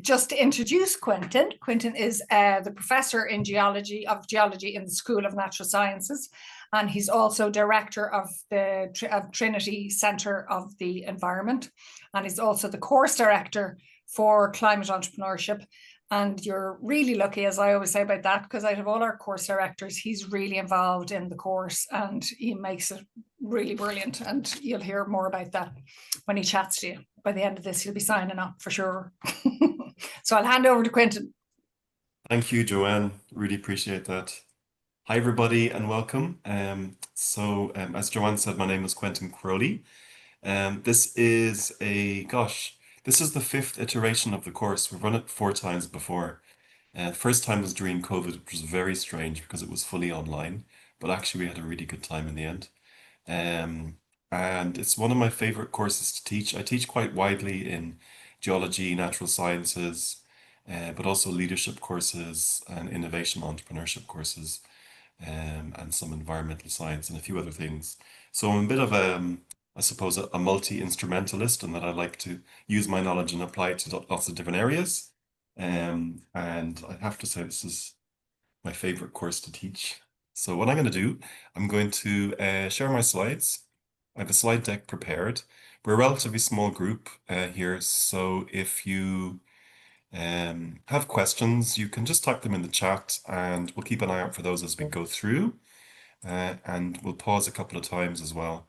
Just to introduce Quentin, Quentin is the professor in geology in the School of Natural Sciences, and he's also director of the Trinity Centre of the Environment, and he's also the course director for Climate Entrepreneurship. And you're really lucky, as I always say about that, because out of all our course directors, he's really involved in the course and he makes it really brilliant. And you'll hear more about that when he chats to you. By the end of this, he'll be signing up for sure. So I'll hand over to Quentin. Thank you, Joanne. Really appreciate that. Hi, everybody, and welcome. As Joanne said, my name is Quentin Crowley. This is the 5th iteration of the course. We've run it 4 times before. First time was during COVID, which was very strange because it was fully online, but actually we had a really good time in the end. And it's one of my favorite courses to teach. I teach quite widely in geology, natural sciences, but also leadership courses and innovation entrepreneurship courses, and some environmental science and a few other things. So I'm a bit of I suppose, a multi-instrumentalist, and that I like to use my knowledge and apply it to lots of different areas. And I have to say, this is my favorite course to teach. So what I'm going to do, I'm going to share my slides. I have a slide deck prepared. We're a relatively small group here, so if you have questions, you can just type them in the chat, and we'll keep an eye out for those as we go through. And we'll pause a couple of times as well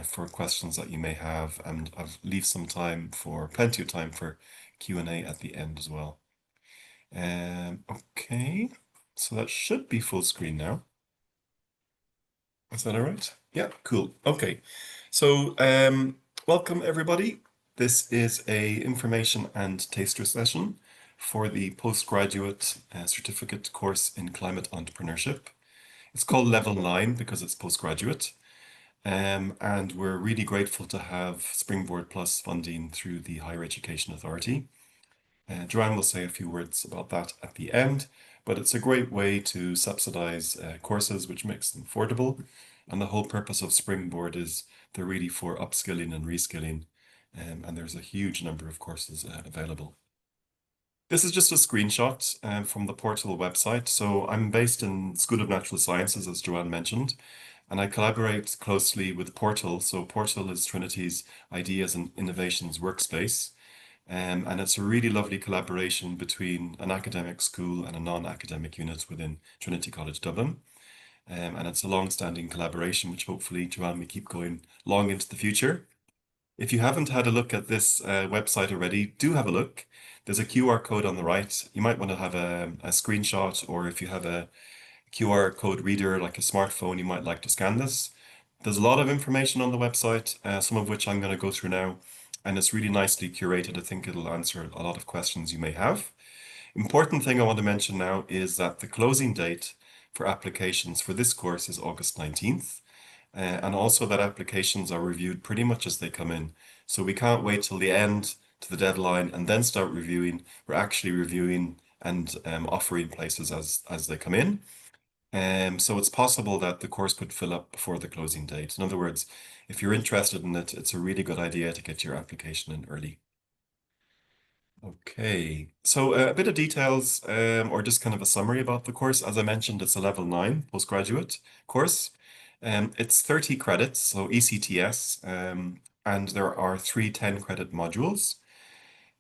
for questions that you may have, and I'll leave plenty of time for Q&A at the end as well. Okay, so that should be full screen now. Is that all right? Yeah, cool. Okay, so welcome everybody. This is a information and taster session for the Postgraduate Certificate course in Climate Entrepreneurship. It's called Level 9 because it's postgraduate. And we're really grateful to have Springboard Plus funding through the Higher Education Authority. Joanne will say a few words about that at the end, but it's a great way to subsidize courses, which makes them affordable. And the whole purpose of Springboard is they're really for upskilling and reskilling, and there's a huge number of courses available. This is just a screenshot from the portal website. So I'm based in School of Natural Sciences, as Joanne mentioned, and I collaborate closely with Portal. So Portal is Trinity's Ideas and Innovations workspace. And it's a really lovely collaboration between an academic school and a non-academic unit within Trinity College Dublin. And it's a long-standing collaboration, which hopefully, Joanne, we keep going long into the future. If you haven't had a look at this website already, do have a look. There's a QR code on the right. You might want to have a screenshot, or if you have a QR code reader like a smartphone, you might like to scan this. There's a lot of information on the website, some of which I'm going to go through now, and it's really nicely curated. I think it'll answer a lot of questions you may have. Important thing I want to mention now is that the closing date for applications for this course is August 19th, and also that applications are reviewed pretty much as they come in. So we can't wait till the end to the deadline and then start reviewing. We're actually reviewing and offering places as they come in. So it's possible that the course could fill up before the closing date. In other words, if you're interested in it, it's a really good idea to get your application in early. Okay, so a bit of details or just kind of a summary about the course. As I mentioned, it's a level 9 postgraduate course. It's 30 credits, so ECTS, and there are 3 10-credit modules.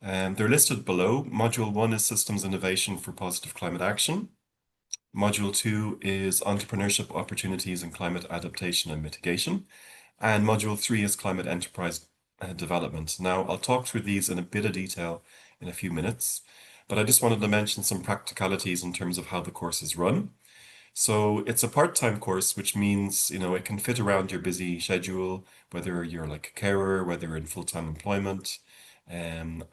They're listed below. Module 1 is Systems Innovation for Positive Climate Action. Module 2 is Entrepreneurship Opportunities in Climate Adaptation and Mitigation. And Module 3 is Climate Enterprise Development. Now, I'll talk through these in a bit of detail in a few minutes, but I just wanted to mention some practicalities in terms of how the course is run. So it's a part-time course, which means, it can fit around your busy schedule, whether you're like a carer, whether you're in full-time employment. And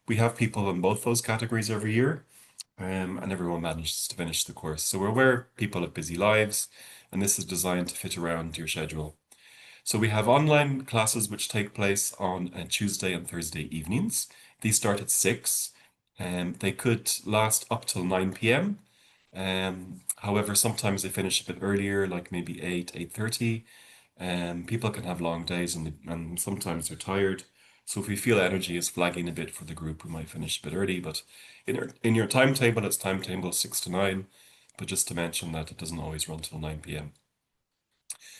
we have people in both those categories every year. And everyone manages to finish the course. So we're aware people have busy lives, and this is designed to fit around your schedule. So we have online classes which take place on Tuesday and Thursday evenings. These start at 6, and they could last up till 9 p.m. However, sometimes they finish a bit earlier, like maybe 8, 8:30. People can have long days, and sometimes they're tired. So if we feel energy is flagging a bit for the group, we might finish a bit early, but in your timetable, it's timetable 6 to 9, but just to mention that it doesn't always run till 9 p.m.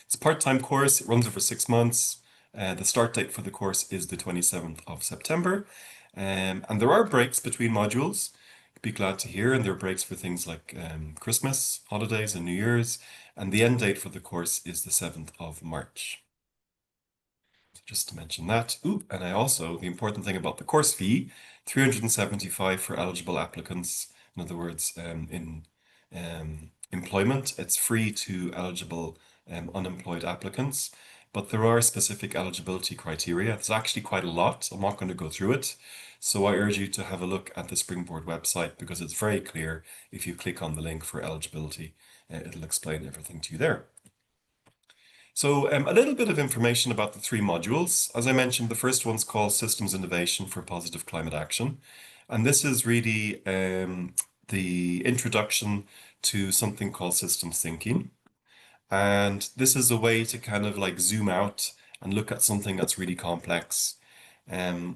It's a part-time course. It runs over 6 months. The start date for the course is the 27th of September. And there are breaks between modules. You'd be glad to hear. And there are breaks for things like Christmas, holidays, and New Year's. And the end date for the course is the 7th of March. So just to mention that. Ooh, and the important thing about the course fee, 375 for eligible applicants. In other words, in employment, it's free to eligible unemployed applicants, but there are specific eligibility criteria. It's actually quite a lot. I'm not going to go through it. So I urge you to have a look at the Springboard website because it's very clear. If you click on the link for eligibility, it'll explain everything to you there. So a little bit of information about the 3 modules. As I mentioned, the first one's called Systems Innovation for Positive Climate Action. And this is really the introduction to something called systems thinking. And this is a way to kind of like zoom out and look at something that's really complex.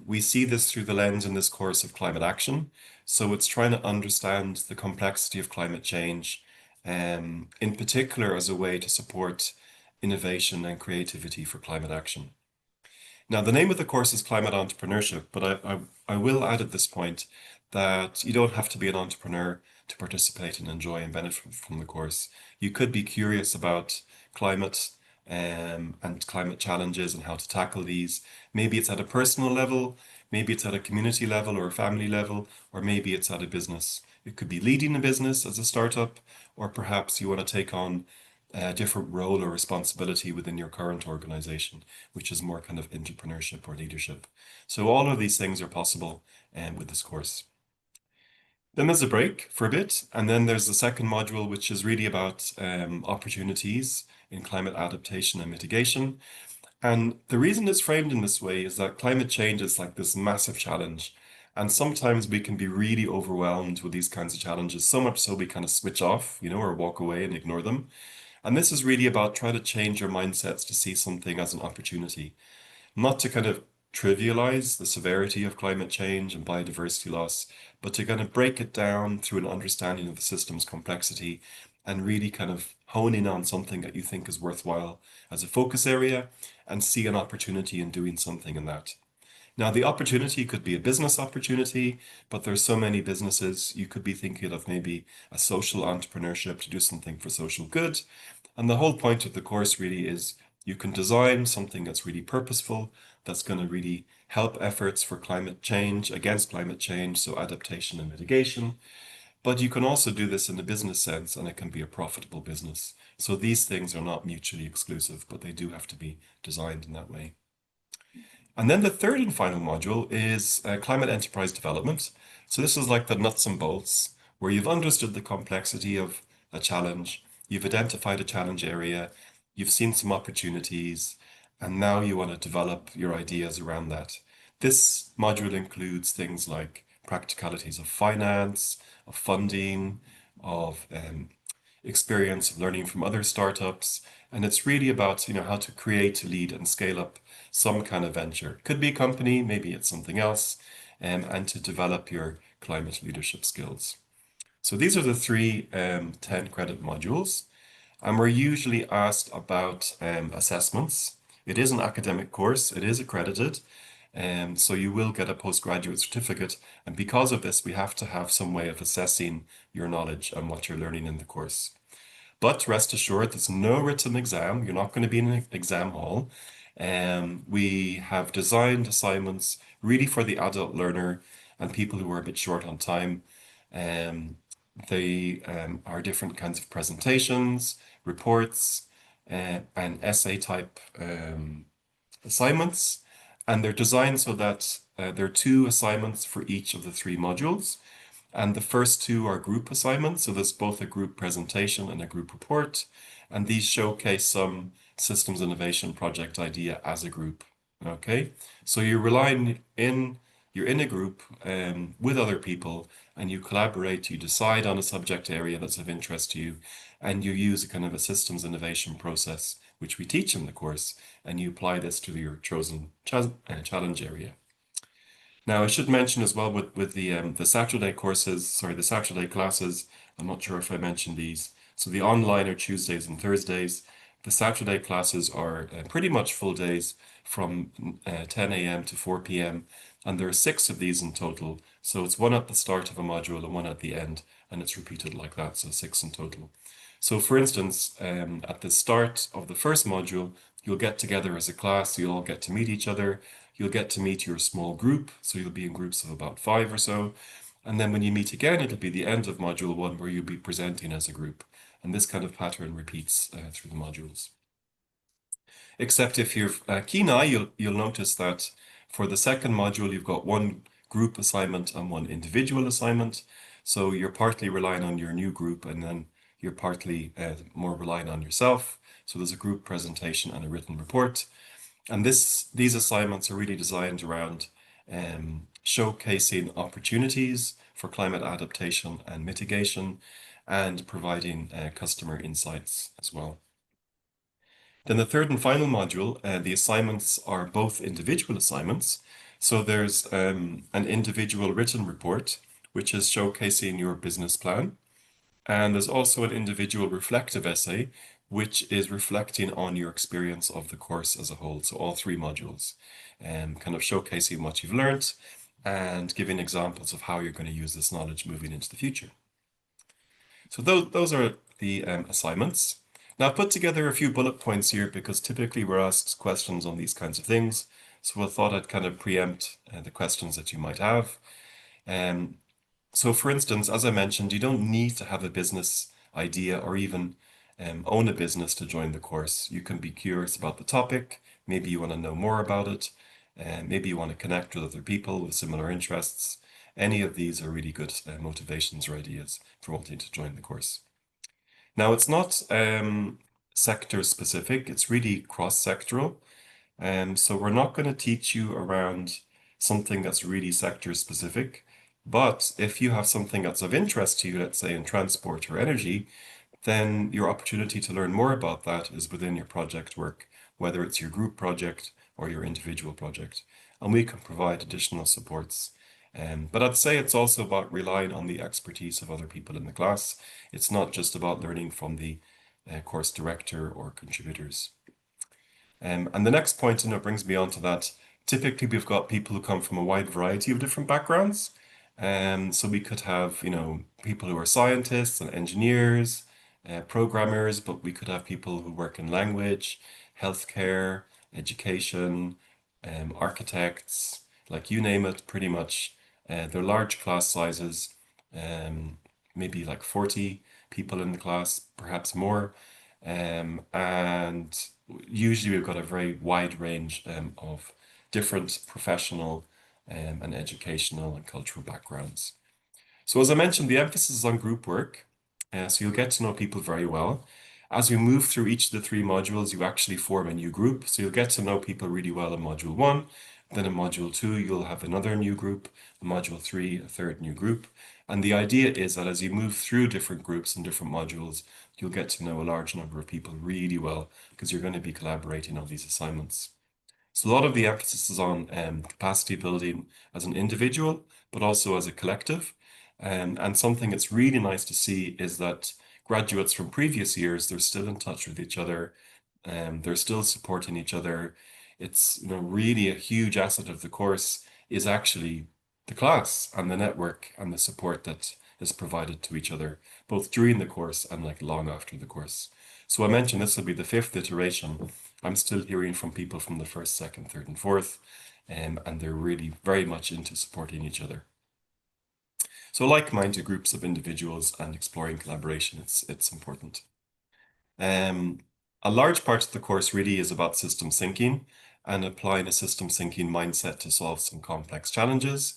We see this through the lens in this course of climate action. So it's trying to understand the complexity of climate change, in particular as a way to support innovation and creativity for climate action. Now, the name of the course is Climate Entrepreneurship, but I will add at this point that you don't have to be an entrepreneur to participate and enjoy and benefit from the course. You could be curious about climate and climate challenges and how to tackle these. Maybe it's at a personal level, maybe it's at a community level or a family level, or maybe it's at a business. It could be leading a business as a startup, or perhaps you want to take on a different role or responsibility within your current organization, which is more kind of entrepreneurship or leadership. So all of these things are possible with this course. Then there's a break for a bit, and then there's the second module, which is really about opportunities in climate adaptation and mitigation. And the reason it's framed in this way is that climate change is like this massive challenge. And sometimes we can be really overwhelmed with these kinds of challenges, so much so we kind of switch off, or walk away and ignore them. And this is really about trying to change your mindsets to see something as an opportunity, not to kind of trivialize the severity of climate change and biodiversity loss, but to kind of break it down through an understanding of the system's complexity and really kind of hone in on something that you think is worthwhile as a focus area and see an opportunity in doing something in that. Now, the opportunity could be a business opportunity, but there's so many businesses. You could be thinking of maybe a social entrepreneurship to do something for social good. And the whole point of the course really is you can design something that's really purposeful, that's going to really help efforts for climate change, against climate change, so adaptation and mitigation. But you can also do this in a business sense, and it can be a profitable business. So these things are not mutually exclusive, but they do have to be designed in that way. And then the third and final module is climate enterprise development. So this is like the nuts and bolts, where you've understood the complexity of a challenge, you've identified a challenge area, you've seen some opportunities, and now you want to develop your ideas around that. This module includes things like practicalities of finance, of funding, of experience of learning from other startups. And it's really about, how to create, to lead and scale up some kind of venture. Could be a company, maybe it's something else, and to develop your climate leadership skills. So these are the 3 10-credit modules. And we're usually asked about assessments. It is an academic course, it is accredited, so you will get a postgraduate certificate. And because of this, we have to have some way of assessing your knowledge and what you're learning in the course. But rest assured, there's no written exam. You're not going to be in an exam hall. We have designed assignments really for the adult learner and people who are a bit short on time. They are different kinds of presentations, reports, and essay type assignments. And they're designed so that there are 2 assignments for each of the 3 modules. And the first 2 are group assignments. So there's both a group presentation and a group report. And these showcase some systems innovation project idea as a group. Okay, so you're in a group with other people, and you collaborate, you decide on a subject area that's of interest to you, and you use a kind of a systems innovation process, which we teach in the course, and you apply this to your chosen challenge area. Now, I should mention as well with the Saturday courses, sorry, the Saturday classes, I'm not sure if I mentioned these. So the online are Tuesdays and Thursdays. The Saturday classes are pretty much full days from 10 a.m. to 4 p.m. And there are 6 of these in total. So it's one at the start of a module and one at the end, and it's repeated like that, so 6 in total. So for instance, at the start of the first module, you'll get together as a class, you'll all get to meet each other, you'll get to meet your small group, so you'll be in groups of about 5 or so. And then when you meet again, it'll be the end of module 1 where you'll be presenting as a group. And this kind of pattern repeats through the modules. Except if you're a keen eye, you'll notice that for the second module, you've got one group assignment and one individual assignment. So you're partly relying on your new group, and then you're partly more relying on yourself. So there's a group presentation and a written report. And these assignments are really designed around showcasing opportunities for climate adaptation and mitigation, and providing customer insights as well. Then the third and final module, the assignments are both individual assignments. So there's an individual written report, which is showcasing your business plan. And there's also an individual reflective essay, which is reflecting on your experience of the course as a whole. So all 3 modules, kind of showcasing what you've learned and giving examples of how you're going to use this knowledge moving into the future. So those are the assignments. Now I've put together a few bullet points here because typically we're asked questions on these kinds of things. So I thought I'd kind of preempt the questions that you might have. So for instance, as I mentioned, you don't need to have a business idea or even own a business to join the course. You can be curious about the topic. Maybe you want to know more about it. Maybe you want to connect with other people with similar interests. Any of these are really good motivations or ideas for wanting to join the course. Now, it's not sector specific, it's really cross-sectoral. So we're not going to teach you around something that's really sector specific. But if you have something that's of interest to you, let's say in transport or energy, then your opportunity to learn more about that is within your project work, whether it's your group project or your individual project. And we can provide additional supports. But I'd say it's also about relying on the expertise of other people in the class. It's not just about learning from the course director or contributors. And the next point, and it brings me on to that, typically we've got people who come from a wide variety of different backgrounds. So we could have, people who are scientists and engineers, programmers, but we could have people who work in language, healthcare, education, architects, like you name it, pretty much. They're large class sizes, maybe like 40 people in the class, perhaps more. And usually we've got a very wide range of different professional and educational and cultural backgrounds. So as I mentioned, the emphasis is on group work. So you'll get to know people very well. As you move through each of the 3 modules, you actually form a new group. So you'll get to know people really well in module 1. Then in module 2, you'll have another new group. In module 3, a third new group. And the idea is that as you move through different groups and different modules, you'll get to know a large number of people really well because you're going to be collaborating on these assignments. So a lot of the emphasis is on capacity building as an individual, but also as a collective. And something that's really nice to see is that graduates from previous years, they're still in touch with each other, they're still supporting each other. It's really a huge asset of the course is actually the class and the network and the support that is provided to each other, both during the course and like long after the course. So I mentioned this will be the 5th iteration. I'm still hearing from people from the 1st, 2nd, 3rd, and 4th, and they're really very much into supporting each other. So like-minded groups of individuals and exploring collaboration, it's important. A large part of the course really is about systems thinking and applying a systems thinking mindset to solve some complex challenges.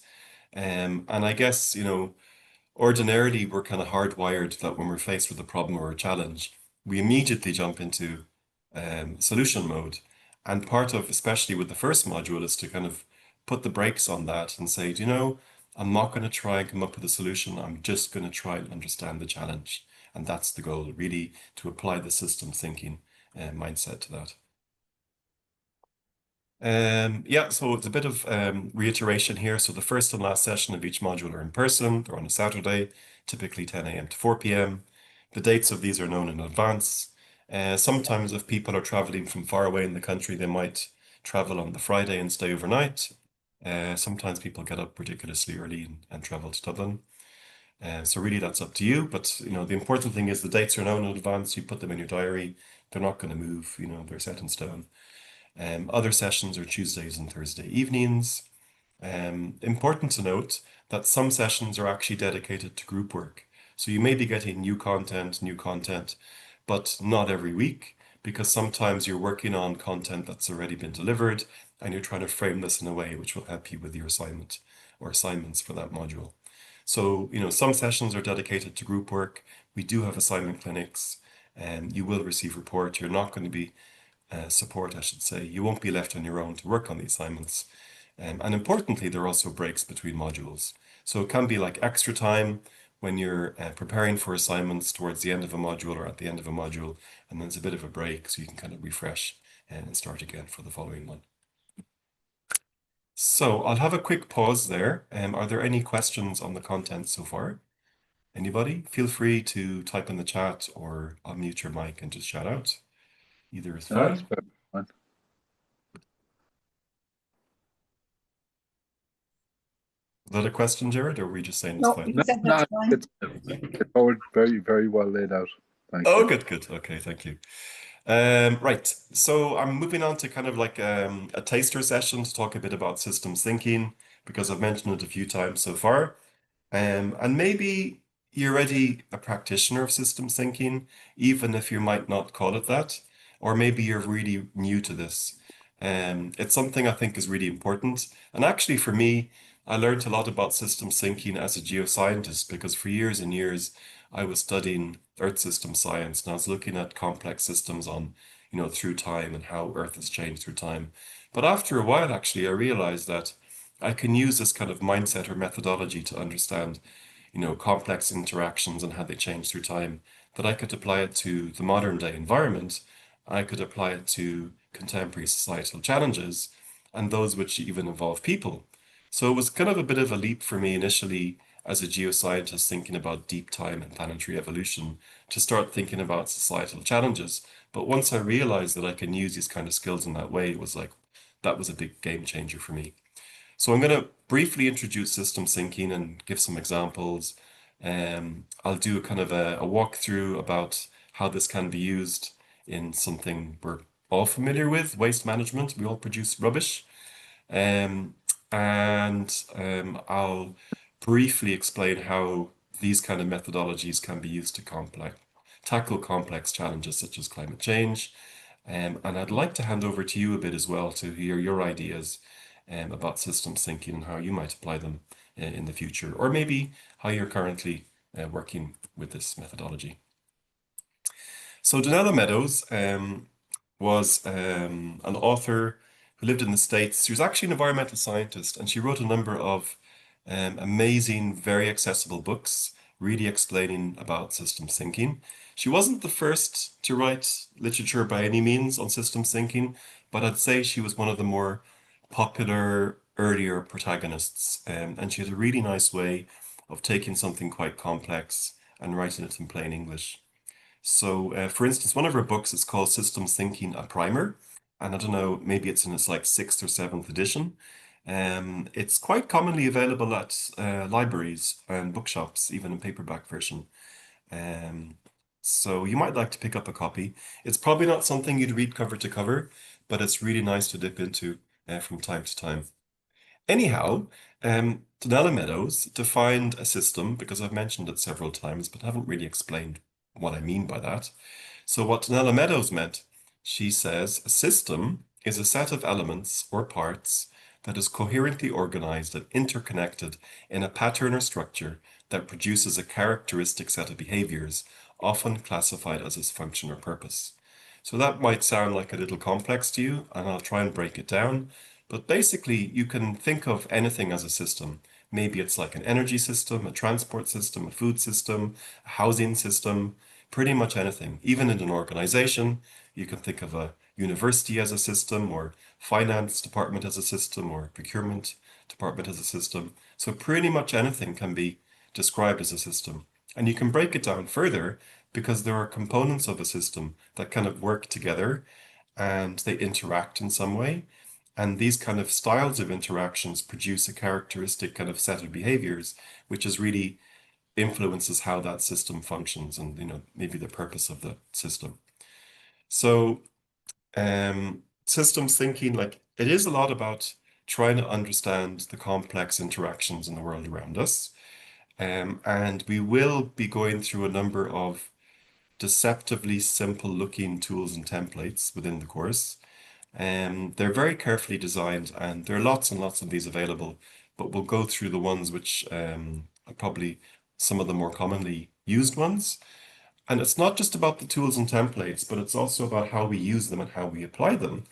And I guess, ordinarily we're kind of hardwired that when we're faced with a problem or a challenge, we immediately jump into solution mode. And part of, especially with the first module, is to kind of put the brakes on that and say, I'm not going to try and come up with a solution. I'm just going to try and understand the challenge. And that's the goal, really, to apply the systems thinking mindset to that. Yeah, so it's a bit of reiteration here. So the first and last session of each module are in person. They're on a Saturday, typically 10 a.m. to 4 p.m. The dates of these are known in advance. Sometimes if people are traveling from far away in the country, they might travel on the Friday and stay overnight. Sometimes people get up ridiculously early and travel to Dublin. So really that's up to you. But the important thing is the dates are known in advance. You put them in your diary. They're not going to move, they're set in stone. Other sessions are Tuesdays and Thursday evenings. Important to note that some sessions are actually dedicated to group work. So you may be getting new content, but not every week, because sometimes you're working on content that's already been delivered and you're trying to frame this in a way which will help you with your assignment or assignments for that module. So, some sessions are dedicated to group work. We do have assignment clinics, and you will receive report. You're not going to be support, I should say. You won't be left on your own to work on the assignments. And importantly, there are also breaks between modules. So it can be like extra time when you're preparing for assignments towards the end of a module or at the end of a module, and then there's a bit of a break so you can kind of refresh and start again for the following one. So I'll have a quick pause there. Are there any questions on the content so far? Anybody? Feel free to type in the chat or unmute your mic and just shout out. Either is fine. That's very fine. Is that a question, Jared, or were we just saying it's No, fine? he said that's fine. It's all very, very well laid out. Thank Oh, you. good. Okay, thank you. Right, so I'm moving on to kind of like a taster session to talk a bit about systems thinking, because I've mentioned it a few times so far. And maybe you're already a practitioner of systems thinking, even if you might not call it that, or maybe you're really new to this. It's something I think is really important. And actually, for me, I learned a lot about systems thinking as a geoscientist, because for years and years, I was studying Earth system science, and I was looking at complex systems on, through time and how Earth has changed through time. But after a while, actually, I realized that I can use this kind of mindset or methodology to understand, complex interactions and how they change through time, that I could apply it to the modern day environment. I could apply it to contemporary societal challenges and those which even involve people. So it was kind of a bit of a leap for me initially as a geoscientist thinking about deep time and planetary evolution to start thinking about societal challenges. But once I realized that I can use these kind of skills in that way, it was like, that was a big game changer for me. So I'm going to briefly introduce systems thinking and give some examples. I'll do a kind of a walkthrough about how this can be used in something we're all familiar with, waste management. We all produce rubbish. I'll briefly explain how these kind of methodologies can be used to tackle complex challenges such as climate change. And I'd like to hand over to you a bit as well to hear your ideas about systems thinking and how you might apply them in the future, or maybe how you're currently working with this methodology. So Donella Meadows was an author who lived in the States. She was actually an environmental scientist, and she wrote a number of amazing, very accessible books, really explaining about systems thinking. She wasn't the first to write literature by any means on systems thinking, but I'd say she was one of the more popular earlier protagonists. And she had a really nice way of taking something quite complex and writing it in plain English. So, for instance, one of her books is called Systems Thinking, a Primer. And I don't know, maybe it's in its like 6th or 7th edition. It's quite commonly available at libraries and bookshops, even in paperback version. So you might like to pick up a copy. It's probably not something you'd read cover to cover, but it's really nice to dip into from time to time. Anyhow, Donella Meadows defined a system, because I've mentioned it several times, but haven't really explained what I mean by that. So what Donella Meadows meant, she says, a system is a set of elements or parts that is coherently organized and interconnected in a pattern or structure that produces a characteristic set of behaviors, often classified as its function or purpose. So that might sound like a little complex to you, and I'll try and break it down. But basically, you can think of anything as a system. Maybe it's like an energy system, a transport system, a food system, a housing system, pretty much anything. Even in an organization, you can think of a university as a system, or finance department as a system, or procurement department as a system. So pretty much anything can be described as a system. And you can break it down further because there are components of a system that kind of work together and they interact in some way. And these kind of styles of interactions produce a characteristic kind of set of behaviors, which is really influences how that system functions and, maybe the purpose of the system. So systems thinking, like, it is a lot about trying to understand the complex interactions in the world around us. And we will be going through a number of deceptively simple looking tools and templates within the course. They're very carefully designed, and there are lots and lots of these available, but we'll go through the ones which are probably some of the more commonly used ones. And it's not just about the tools and templates, but it's also about how we use them and how we apply them.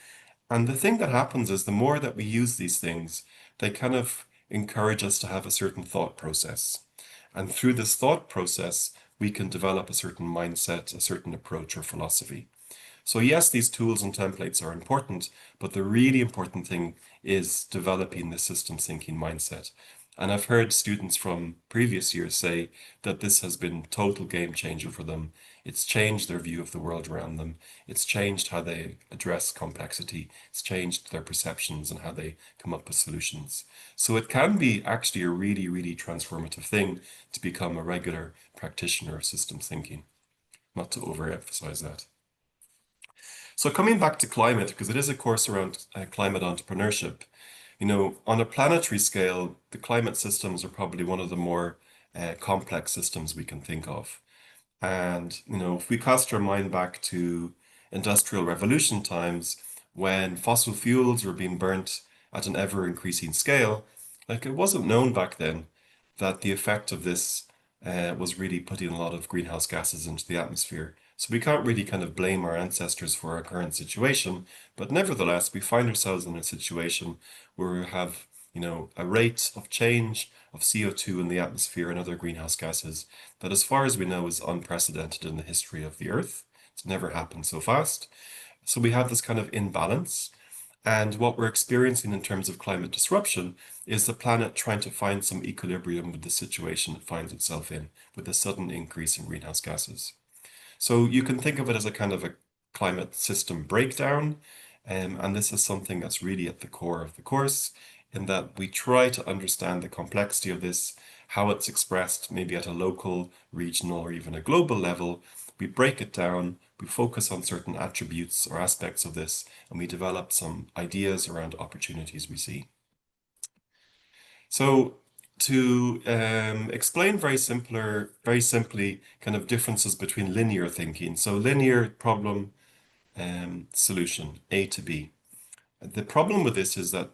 And the thing that happens is the more that we use these things, they kind of encourage us to have a certain thought process. And through this thought process, we can develop a certain mindset, a certain approach or philosophy. So yes, these tools and templates are important, but the really important thing is developing the systems thinking mindset. And I've heard students from previous years say that this has been total game changer for them. It's changed their view of the world around them. It's changed how they address complexity. It's changed their perceptions and how they come up with solutions. So it can be actually a really, really transformative thing to become a regular practitioner of systems thinking. Not to overemphasize that. So coming back to climate, because it is a course around climate entrepreneurship, on a planetary scale, the climate systems are probably one of the more complex systems we can think of. And, if we cast our mind back to Industrial Revolution times, when fossil fuels were being burnt at an ever increasing scale, like, it wasn't known back then that the effect of this was really putting a lot of greenhouse gases into the atmosphere. So we can't really kind of blame our ancestors for our current situation, but nevertheless, we find ourselves in a situation where we have, a rate of change of CO2 in the atmosphere and other greenhouse gases that, as far as we know, is unprecedented in the history of the Earth. It's never happened so fast. So we have this kind of imbalance. And what we're experiencing in terms of climate disruption is the planet trying to find some equilibrium with the situation it finds itself in, with a sudden increase in greenhouse gases. So you can think of it as a kind of a climate system breakdown. And this is something that's really at the core of the course, in that we try to understand the complexity of this, how it's expressed maybe at a local, regional, or even a global level. We break it down, we focus on certain attributes or aspects of this, and we develop some ideas around opportunities we see. So to explain very simply kind of differences between linear thinking. So linear problem, solution, A to B. The problem with this is that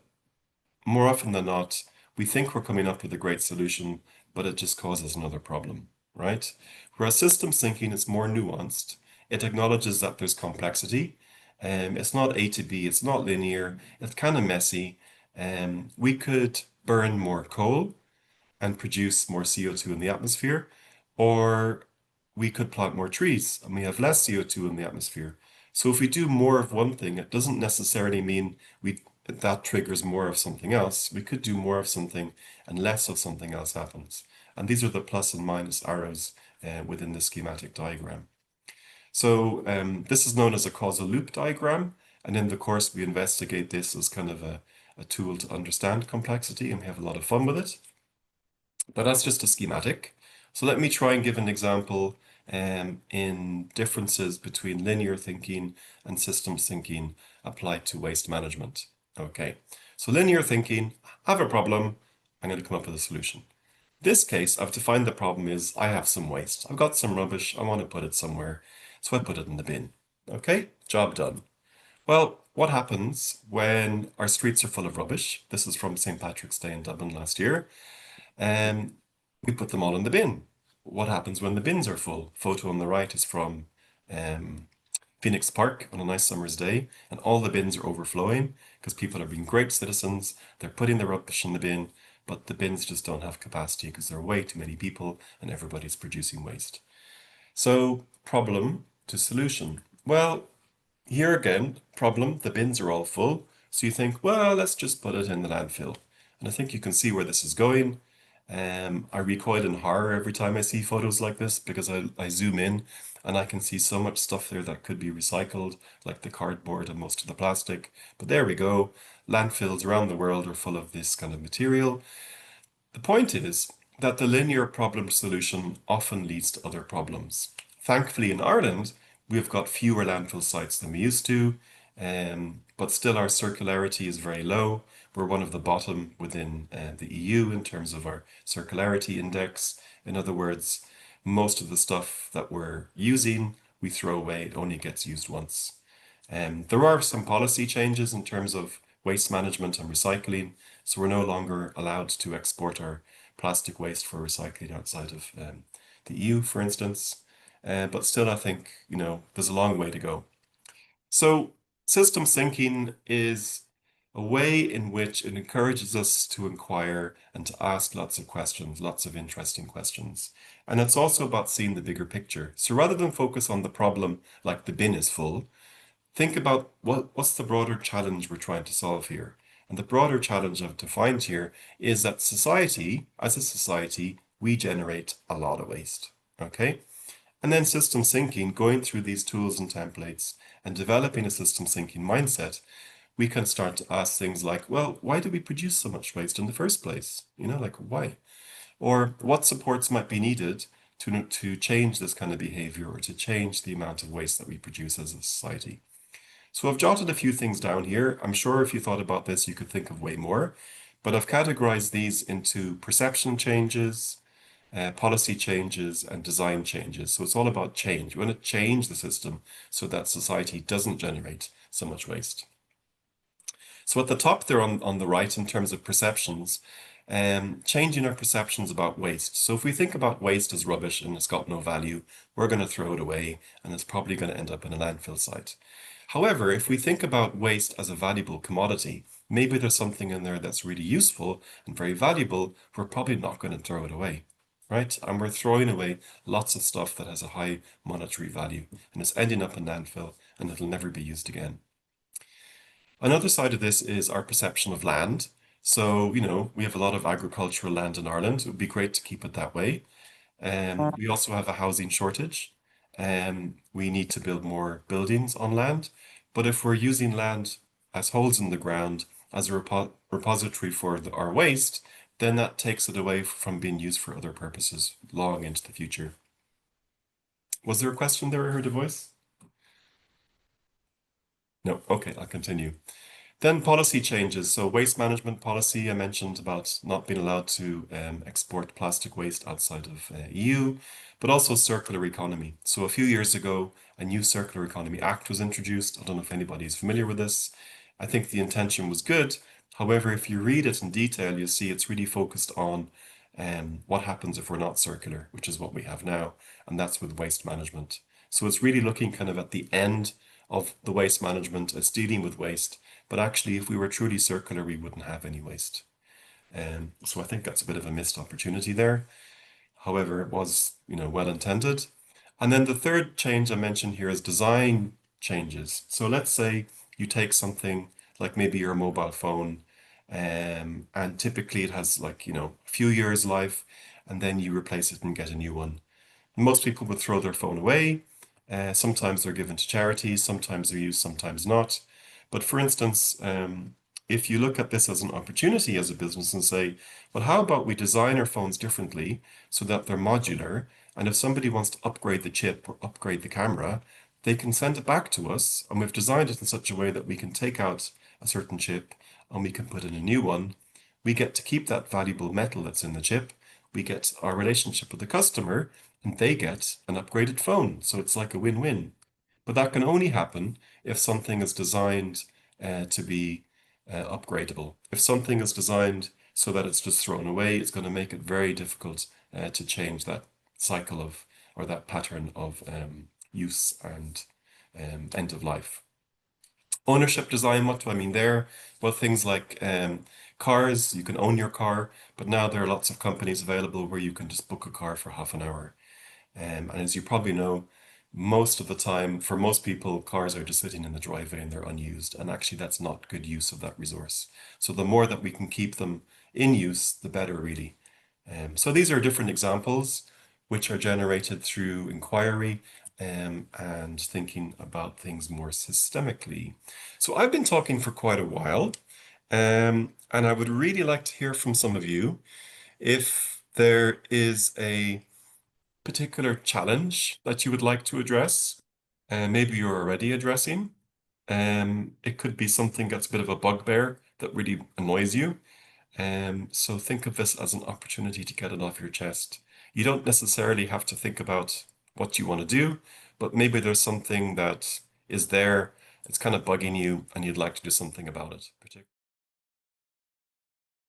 more often than not, we think we're coming up with a great solution, but it just causes another problem, right? Whereas systems thinking is more nuanced. It acknowledges that there's complexity. It's not A to B, it's not linear, it's kind of messy. We could burn more coal and produce more CO2 in the atmosphere, or we could plant more trees and we have less CO2 in the atmosphere. So if we do more of one thing, it doesn't necessarily mean that triggers more of something else. We could do more of something and less of something else happens. And these are the plus and minus arrows within the schematic diagram. So this is known as a causal loop diagram. And in the course, we investigate this as kind of a tool to understand complexity, and we have a lot of fun with it. But that's just a schematic. So let me try and give an example in differences between linear thinking and systems thinking applied to waste management. Okay, so linear thinking, I have a problem, I'm going to come up with a solution. This case, I've defined the problem is I have some waste. I've got some rubbish, I want to put it somewhere, so I put it in the bin. Okay, job done. Well, what happens when our streets are full of rubbish? This is from St. Patrick's Day in Dublin last year. We put them all in the bin. What happens when the bins are full? Photo on the right is from Phoenix Park on a nice summer's day, and all the bins are overflowing because people are being great citizens. They're putting the rubbish in the bin, but the bins just don't have capacity because there are way too many people and everybody's producing waste. So problem to solution. Well, Here again, problem, the bins are all full. So you think, well, let's just put it in the landfill. And I think you can see where this is going. I recoil in horror every time I see photos like this because I zoom in and I can see so much stuff there that could be recycled, like the cardboard and most of the plastic. But there we go. Landfills around the world are full of this kind of material. The point is that the linear problem solution often leads to other problems. Thankfully, in Ireland, we've got fewer landfill sites than we used to, but still our circularity is very low. We're one of the bottom within the EU in terms of our circularity index. In other words, most of the stuff that we're using, we throw away. It only gets used once. There are some policy changes in terms of waste management and recycling. So we're no longer allowed to export our plastic waste for recycling outside of the EU, for instance. But still, I think, there's a long way to go. So systems thinking is a way in which it encourages us to inquire and to ask lots of questions, lots of interesting questions. And it's also about seeing the bigger picture. So rather than focus on the problem like the bin is full, think about what's the broader challenge we're trying to solve here. And the broader challenge I've defined here is that society, as a society, we generate a lot of waste, okay? And then systems thinking, going through these tools and templates and developing a systems thinking mindset, we can start to ask things like, well, why do we produce so much waste in the first place? Like why? Or what supports might be needed to change this kind of behavior or to change the amount of waste that we produce as a society. So I've jotted a few things down here. I'm sure if you thought about this, you could think of way more, but I've categorized these into perception changes, policy changes, and design changes. So it's all about change. We want to change the system so that society doesn't generate so much waste. So at the top there on the right, in terms of perceptions, changing our perceptions about waste. So if we think about waste as rubbish and it's got no value, we're going to throw it away and it's probably going to end up in a landfill site. However, if we think about waste as a valuable commodity, maybe there's something in there that's really useful and very valuable, we're probably not going to throw it away, right? And we're throwing away lots of stuff that has a high monetary value and it's ending up in landfill and it'll never be used again. Another side of this is our perception of land. So, we have a lot of agricultural land in Ireland. It would be great to keep it that way. We also have a housing shortage. We need to build more buildings on land. But if we're using land as holes in the ground, as a repository for our waste, then that takes it away from being used for other purposes long into the future. Was there a question there? I heard a voice? No, okay, I'll continue. Then policy changes. So waste management policy, I mentioned about not being allowed to export plastic waste outside of EU, but also circular economy. So a few years ago, a new Circular Economy Act was introduced. I don't know if anybody is familiar with this. I think the intention was good. However, if you read it in detail, you'll see it's really focused on what happens if we're not circular, which is what we have now, and that's with waste management. So it's really looking kind of at the end of the waste management. It's dealing with waste, but actually if we were truly circular, we wouldn't have any waste. So I think that's a bit of a missed opportunity there. However, it was, well intended. And then the third change I mentioned here is design changes. So let's say you take something like maybe your mobile phone, and typically it has like, a few years life, and then you replace it and get a new one. Most people would throw their phone away. Sometimes they're given to charities, sometimes they're used, sometimes not. But for instance, if you look at this as an opportunity as a business and say, well, how about we design our phones differently so that they're modular? And if somebody wants to upgrade the chip or upgrade the camera, they can send it back to us. And we've designed it in such a way that we can take out a certain chip and we can put in a new one. We get to keep that valuable metal that's in the chip. We get our relationship with the customer and they get an upgraded phone. So it's like a win-win. But that can only happen if something is designed to be upgradable. If something is designed so that it's just thrown away, it's going to make it very difficult to change that cycle of, or that pattern of use and end of life. Ownership design, what do I mean there? Well, things like cars, you can own your car, but now there are lots of companies available where you can just book a car for half an hour. And as you probably know, most of the time, for most people, cars are just sitting in the driveway and they're unused. And actually, that's not good use of that resource. So the more that we can keep them in use, the better, really. So these are different examples which are generated through inquiry and thinking about things more systemically. So I've been talking for quite a while, and I would really like to hear from some of you if there is a particular challenge that you would like to address, and maybe you're already addressing. It could be something that's a bit of a bugbear that really annoys you. So think of this as an opportunity to get it off your chest. You don't necessarily have to think about what you want to do, but maybe there's something that is there, it's kind of bugging you, and you'd like to do something about it.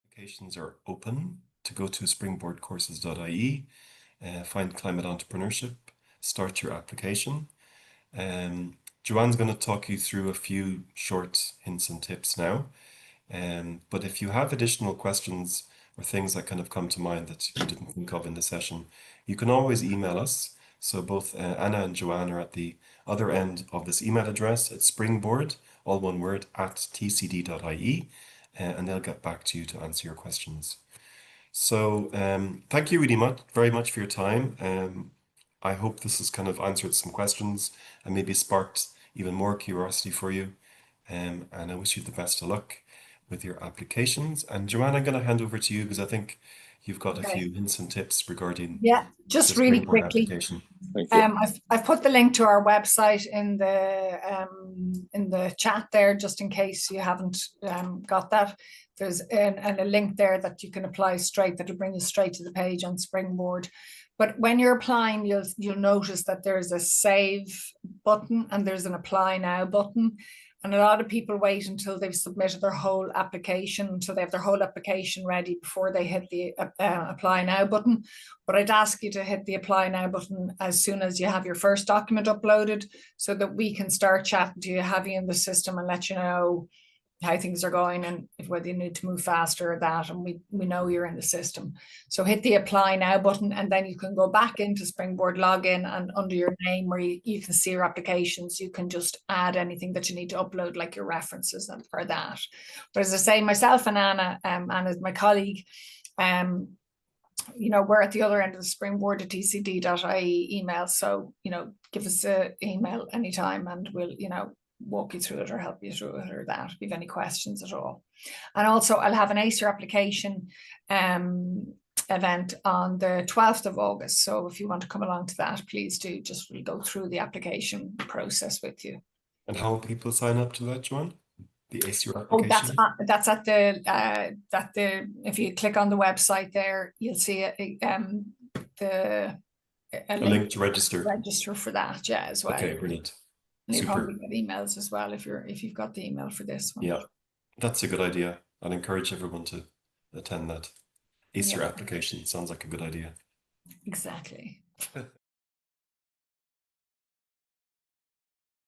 Applications are open to go to springboardcourses.ie, find Climate Entrepreneurship, start your application. Joanne's going to talk you through a few short hints and tips now. But if you have additional questions or things that kind of come to mind that you didn't think of in the session, you can always email us. So both Anna and Joanne are at the other end of this email address at Springboard, all one word, @tcd.ie, and they'll get back to you to answer your questions. So thank you really very much for your time. I hope this has kind of answered some questions and maybe sparked even more curiosity for you. And I wish you the best of luck with your applications. And Joanne, I'm going to hand over to you because I think you've got a few hints and tips regarding just really quickly. Application. Thank you. I've put the link to our website in the chat there, just in case you haven't got that. There's a link there that you can apply straight, that'll bring you straight to the page on Springboard. But when you're applying, you'll notice that there's a save button and there's an apply now button. And a lot of people wait until they've submitted their whole application, until they have their whole application ready before they hit the apply now button. But I'd ask you to hit the apply now button as soon as you have your first document uploaded, so that we can start chatting to you, have you in the system, and let you know how things are going and whether you need to move faster or that, and we know you're in the system. So hit the apply now button, and then you can go back into Springboard, log in, and under your name where you can see your applications, you can just add anything that you need to upload, like your references and for that. But as I say, myself and Anna, Anna's my colleague, we're at the other end of the Springboard at tcd.ie email. So, give us an email anytime and we'll, walk you through it or help you through it or that, if you have any questions at all. And also I'll have an ACER application event on the 12th of August. So if you want to come along to that, please do. Just we'll go through the application process with you. And how will people sign up to that, Joanne? The ACER application? Oh, that's at the if you click on the website there, you'll see a link to register. Register for that, as well. Okay, brilliant. And you probably get emails as well if you've got the email for this one. Yeah, that's a good idea. I'd encourage everyone to attend that. ACER application sounds like a good idea. Exactly.